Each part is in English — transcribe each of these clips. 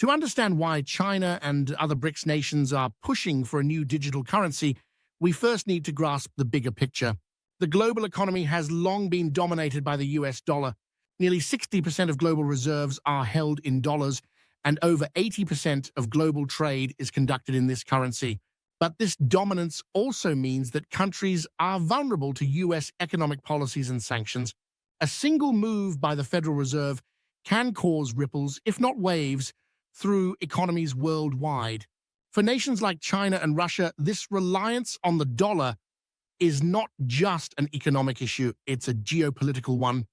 To understand why China and other BRICS nations are pushing for a new digital currency, we first need to grasp the bigger picture. The global economy has long been dominated by the US dollar. Nearly 60% of global reserves are held in dollars, and over 80% of global trade is conducted in this currency. But this dominance also means that countries are vulnerable to US economic policies and sanctions. A single move by the Federal Reserve can cause ripples, if not waves, through economies worldwide. For nations like China and Russia, this reliance on the dollar is not just an economic issue, it's a geopolitical one.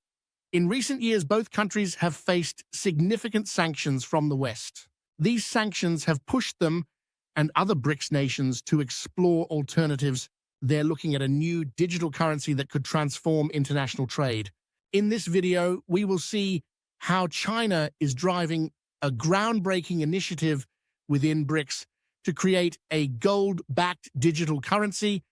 In recent years, both countries have faced significant sanctions from the West. These sanctions have pushed them and other BRICS nations to explore alternatives. They're looking at a new digital currency that could transform international trade. In this video, we will see how China is driving a groundbreaking initiative within BRICS to create a gold-backed digital currency,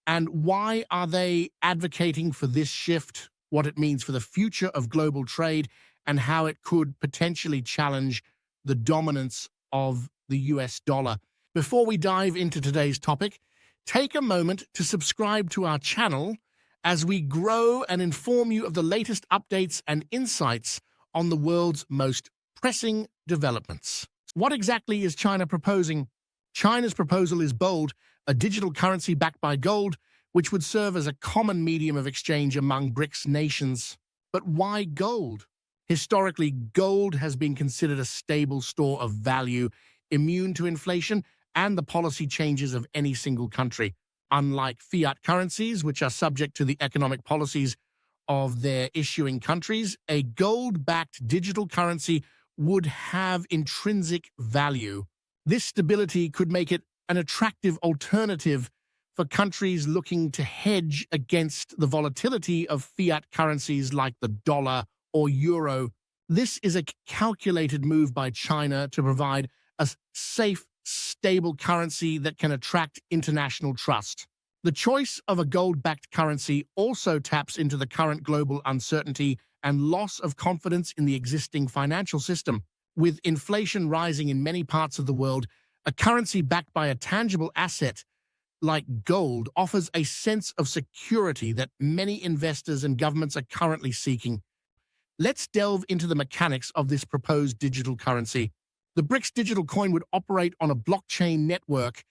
and why are they advocating for this shift, what it means for the future of global trade, and how it could potentially challenge the dominance of the US dollar. Before we dive into today's topic, take a moment to subscribe to our channel as we grow and inform you of the latest updates and insights on the world's most pressing developments. What exactly is China proposing? China's proposal is bold, a digital currency backed by gold, which would serve as a common medium of exchange among BRICS nations. But why gold? Historically, gold has been considered a stable store of value, immune to inflation and the policy changes of any single country. Unlike fiat currencies, which are subject to the economic policies of their issuing countries, a gold-backed digital currency would have intrinsic value. This stability could make it an attractive alternative for countries looking to hedge against the volatility of fiat currencies like the dollar or euro. This is a calculated move by China to provide a safe, stable currency that can attract international trust. The choice of a gold-backed currency also taps into the current global uncertainty and loss of confidence in the existing financial system. With inflation rising in many parts of the world, a currency backed by a tangible asset like gold offers a sense of security that many investors and governments are currently seeking. Let's delve into the mechanics of this proposed digital currency. The BRICS digital coin would operate on a blockchain network,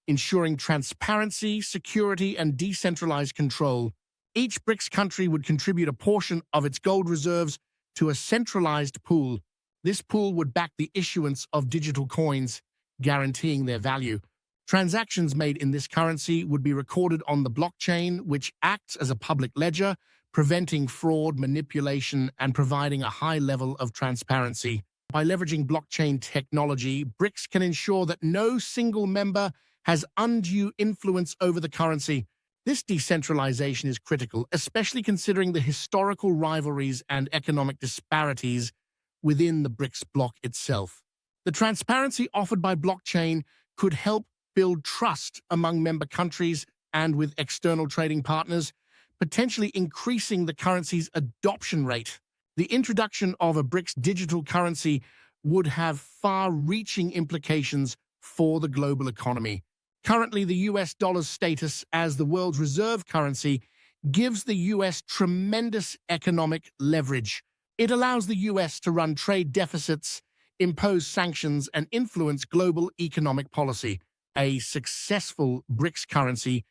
ensuring transparency, security, and decentralized control. Each BRICS country would contribute a portion of its gold reserves to a centralized pool. This pool would back the issuance of digital coins, guaranteeing their value. Transactions made in this currency would be recorded on the blockchain, which acts as a public ledger, preventing fraud, manipulation, and providing a high level of transparency. By leveraging blockchain technology, BRICS can ensure that no single member has undue influence over the currency. This decentralization is critical, especially considering the historical rivalries and economic disparities within the BRICS bloc itself. The transparency offered by blockchain could help build trust among member countries and with external trading partners, potentially increasing the currency's adoption rate. The introduction of a BRICS digital currency would have far-reaching implications for the global economy. Currently, the US dollar's status as the world's reserve currency gives the US tremendous economic leverage. It allows the US to run trade deficits, impose sanctions, and influence global economic policy. A successful BRICS currency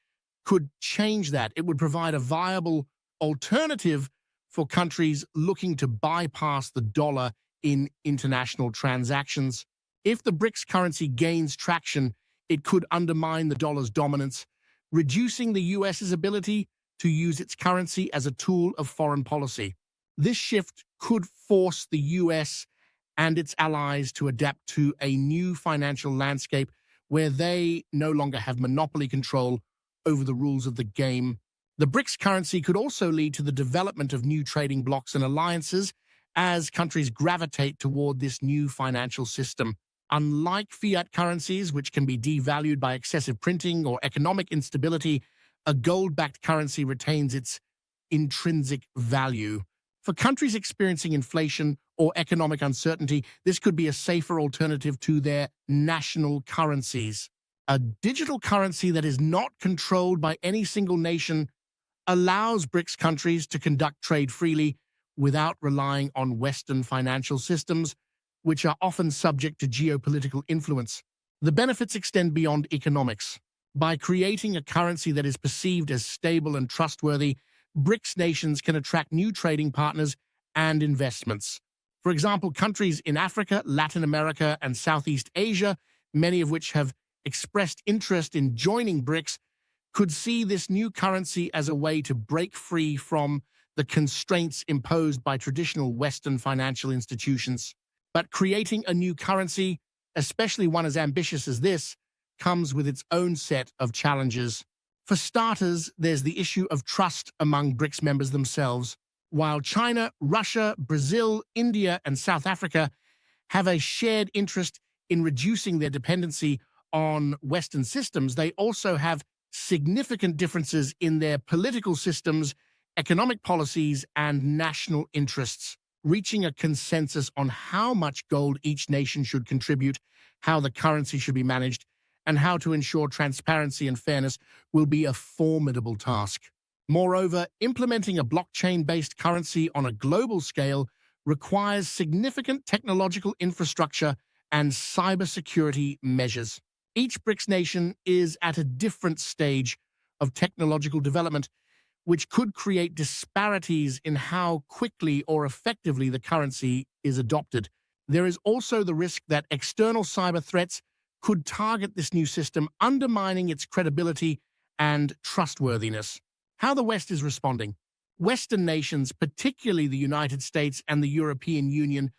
could change that. It would provide a viable alternative for countries looking to bypass the dollar in international transactions. If the BRICS currency gains traction, it could undermine the dollar's dominance, reducing the US's ability to use its currency as a tool of foreign policy. This shift could force the US and its allies to adapt to a new financial landscape where they no longer have monopoly control over the rules of the game. The BRICS currency could also lead to the development of new trading blocs and alliances as countries gravitate toward this new financial system. Unlike fiat currencies, which can be devalued by excessive printing or economic instability, a gold-backed currency retains its intrinsic value. For countries experiencing inflation or economic uncertainty, this could be a safer alternative to their national currencies. A digital currency that is not controlled by any single nation allows BRICS countries to conduct trade freely without relying on Western financial systems, which are often subject to geopolitical influence. The benefits extend beyond economics. By creating a currency that is perceived as stable and trustworthy, BRICS nations can attract new trading partners and investments. For example, countries in Africa, Latin America, and Southeast Asia, many of which have expressed interest in joining BRICS, could see this new currency as a way to break free from the constraints imposed by traditional Western financial institutions. But creating a new currency, especially one as ambitious as this, comes with its own set of challenges. For starters, there's the issue of trust among BRICS members themselves. While China, Russia, Brazil, India, and South Africa have a shared interest in reducing their dependency on Western systems, they also have significant differences in their political systems, economic policies, and national interests. Reaching a consensus on how much gold each nation should contribute, how the currency should be managed, and how to ensure transparency and fairness will be a formidable task. Moreover, implementing a blockchain-based currency on a global scale requires significant technological infrastructure and cybersecurity measures. Each BRICS nation is at a different stage of technological development, which could create disparities in how quickly or effectively the currency is adopted. There is also the risk that external cyber threats could target this new system, undermining its credibility and trustworthiness. How the West is responding. Western nations, particularly the United States and the European Union,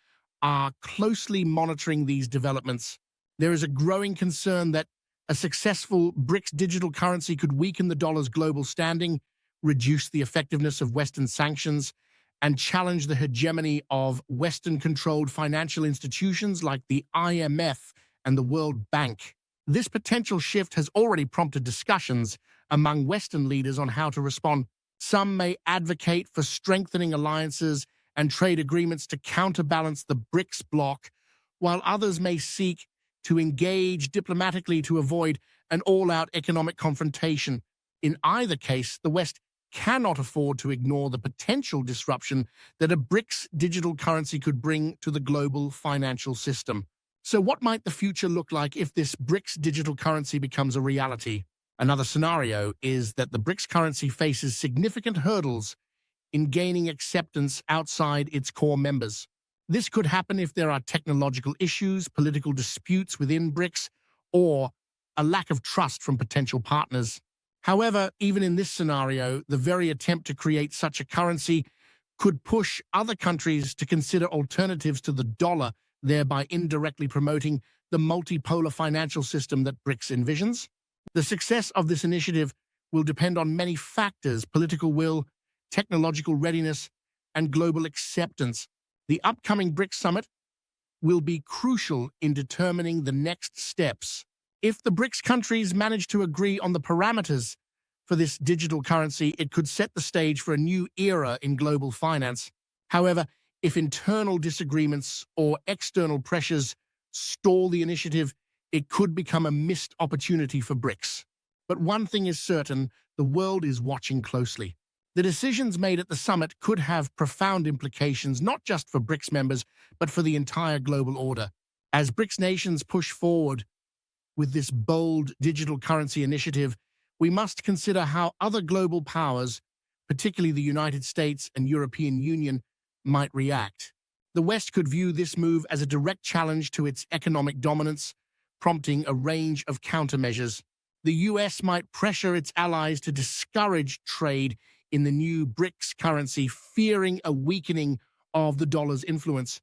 are closely monitoring these developments. There is a growing concern that a successful BRICS digital currency could weaken the dollar's global standing, reduce the effectiveness of Western sanctions, and challenge the hegemony of Western-controlled financial institutions like the IMF and the World Bank. This potential shift has already prompted discussions among Western leaders on how to respond. Some may advocate for strengthening alliances and trade agreements to counterbalance the BRICS bloc, while others may seek to engage diplomatically to avoid an all-out economic confrontation. In either case, the West cannot afford to ignore the potential disruption that a BRICS digital currency could bring to the global financial system. So what might the future look like if this BRICS digital currency becomes a reality? Another scenario is that the BRICS currency faces significant hurdles in gaining acceptance outside its core members. This could happen if there are technological issues, political disputes within BRICS, or a lack of trust from potential partners. However, even in this scenario, the very attempt to create such a currency could push other countries to consider alternatives to the dollar, thereby indirectly promoting the multipolar financial system that BRICS envisions. The success of this initiative will depend on many factors: political will, technological readiness, and global acceptance. The upcoming BRICS summit will be crucial in determining the next steps. If the BRICS countries manage to agree on the parameters for this digital currency, it could set the stage for a new era in global finance. However, if internal disagreements or external pressures stall the initiative, it could become a missed opportunity for BRICS. But one thing is certain: the world is watching closely. The decisions made at the summit could have profound implications, not just for BRICS members, but for the entire global order. As BRICS nations push forward with this bold digital currency initiative, we must consider how other global powers, particularly the United States and European Union, might react. The West could view this move as a direct challenge to its economic dominance, prompting a range of countermeasures. The US might pressure its allies to discourage trade in the new BRICS currency, fearing a weakening of the dollar's influence.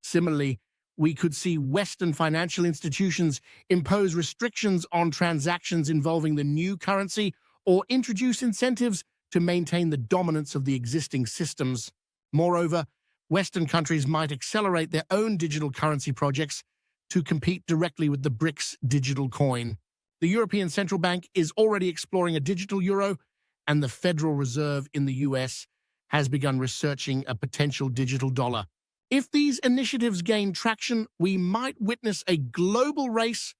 Similarly, we could see Western financial institutions impose restrictions on transactions involving the new currency or introduce incentives to maintain the dominance of the existing systems. Moreover, Western countries might accelerate their own digital currency projects to compete directly with the BRICS digital coin. The European Central Bank is already exploring a digital euro, and the Federal Reserve in the US has begun researching a potential digital dollar. If these initiatives gain traction, we might witness a global race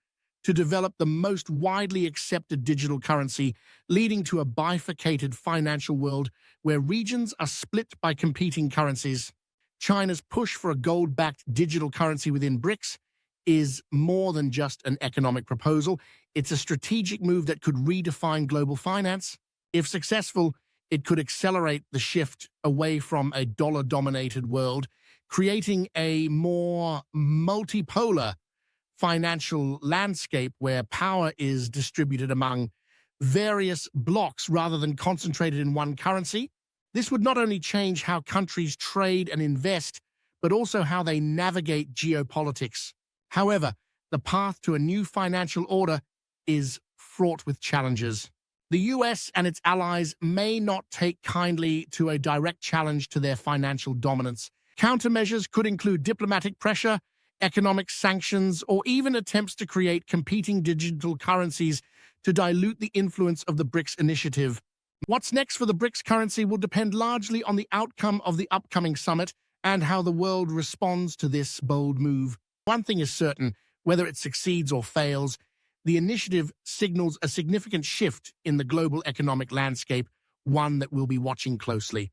to develop the most widely accepted digital currency, leading to a bifurcated financial world where regions are split by competing currencies. China's push for a gold-backed digital currency within BRICS is more than just an economic proposal. It's a strategic move that could redefine global finance. If successful, it could accelerate the shift away from a dollar-dominated world, creating a more multipolar financial landscape where power is distributed among various blocks rather than concentrated in one currency. This would not only change how countries trade and invest, but also how they navigate geopolitics. However, the path to a new financial order is fraught with challenges. The US and its allies may not take kindly to a direct challenge to their financial dominance. Countermeasures could include diplomatic pressure, economic sanctions, or even attempts to create competing digital currencies to dilute the influence of the BRICS initiative. What's next for the BRICS currency will depend largely on the outcome of the upcoming summit and how the world responds to this bold move. One thing is certain, whether it succeeds or fails, the initiative signals a significant shift in the global economic landscape, one that we'll be watching closely.